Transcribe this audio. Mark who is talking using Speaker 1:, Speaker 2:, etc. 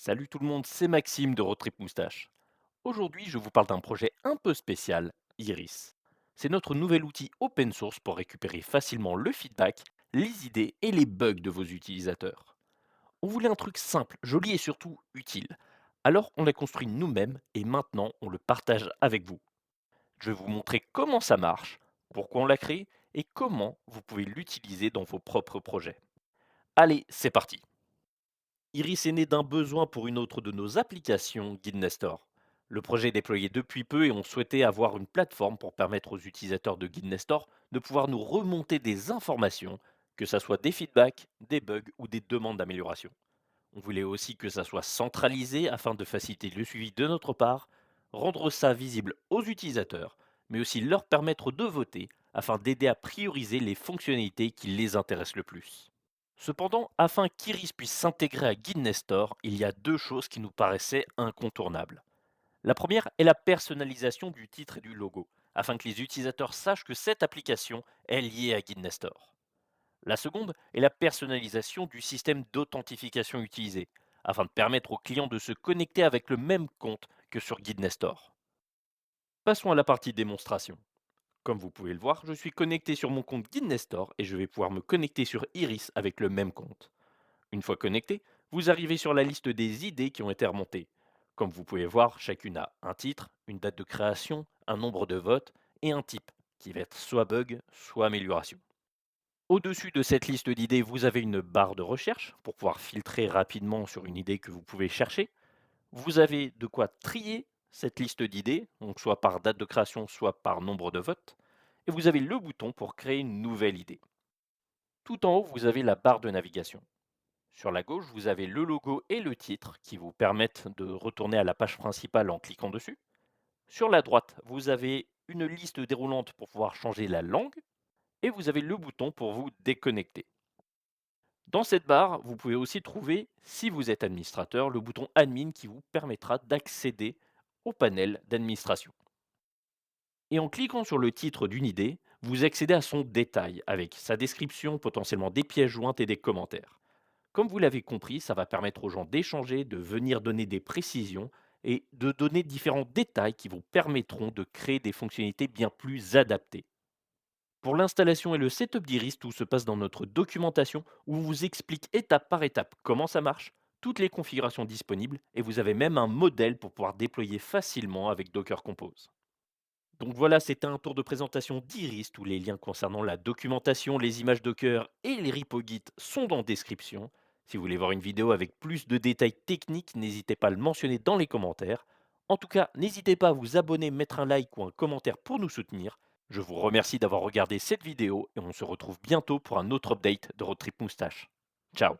Speaker 1: Salut tout le monde, c'est Maxime de Roadtrip Moustache. Aujourd'hui, je vous parle d'un projet un peu spécial, Iris. C'est notre nouvel outil open source pour récupérer facilement le feedback, les idées et les bugs de vos utilisateurs. On voulait un truc simple, joli et surtout utile. Alors on l'a construit nous-mêmes et maintenant on le partage avec vous. Je vais vous montrer comment ça marche, pourquoi on l'a créé et comment vous pouvez l'utiliser dans vos propres projets. Allez, c'est parti. Iris est né d'un besoin pour une autre de nos applications, Guide Nestor. Le projet est déployé depuis peu et on souhaitait avoir une plateforme pour permettre aux utilisateurs de Guide Nestor de pouvoir nous remonter des informations, que ce soit des feedbacks, des bugs ou des demandes d'amélioration. On voulait aussi que ça soit centralisé afin de faciliter le suivi de notre part, rendre ça visible aux utilisateurs, mais aussi leur permettre de voter afin d'aider à prioriser les fonctionnalités qui les intéressent le plus. Cependant, afin qu'Iris puisse s'intégrer à Guide Nestor, il y a deux choses qui nous paraissaient incontournables. La première est la personnalisation du titre et du logo, afin que les utilisateurs sachent que cette application est liée à Guide Nestor. La seconde est la personnalisation du système d'authentification utilisé, afin de permettre aux clients de se connecter avec le même compte que sur Guide Nestor. Passons à la partie démonstration. Comme vous pouvez le voir, je suis connecté sur mon compte Guide Nestor et je vais pouvoir me connecter sur Iris avec le même compte. Une fois connecté, vous arrivez sur la liste des idées qui ont été remontées. Comme vous pouvez voir, chacune a un titre, une date de création, un nombre de votes et un type, qui va être soit bug, soit amélioration. Au-dessus de cette liste d'idées, vous avez une barre de recherche pour pouvoir filtrer rapidement sur une idée que vous pouvez chercher. Vous avez de quoi trier cette liste d'idées, donc soit par date de création, soit par nombre de votes. Et vous avez le bouton pour créer une nouvelle idée. Tout en haut, vous avez la barre de navigation. Sur la gauche, vous avez le logo et le titre qui vous permettent de retourner à la page principale en cliquant dessus. Sur la droite, vous avez une liste déroulante pour pouvoir changer la langue et vous avez le bouton pour vous déconnecter. Dans cette barre, vous pouvez aussi trouver, si vous êtes administrateur, le bouton Admin qui vous permettra d'accéder au panel d'administration. Et en cliquant sur le titre d'une idée, vous accédez à son détail avec sa description, potentiellement des pièces jointes et des commentaires. Comme vous l'avez compris, ça va permettre aux gens d'échanger, de venir donner des précisions et de donner différents détails qui vous permettront de créer des fonctionnalités bien plus adaptées. Pour l'installation et le setup d'Iris, tout se passe dans notre documentation où on vous explique étape par étape comment ça marche, toutes les configurations disponibles et vous avez même un modèle pour pouvoir déployer facilement avec Docker Compose. Donc voilà, c'était un tour de présentation d'Iris. Tous les liens concernant la documentation, les images Docker et les repos Git sont dans la description. Si vous voulez voir une vidéo avec plus de détails techniques, n'hésitez pas à le mentionner dans les commentaires. En tout cas, n'hésitez pas à vous abonner, mettre un like ou un commentaire pour nous soutenir. Je vous remercie d'avoir regardé cette vidéo et on se retrouve bientôt pour un autre update de Road Trip Moustache. Ciao.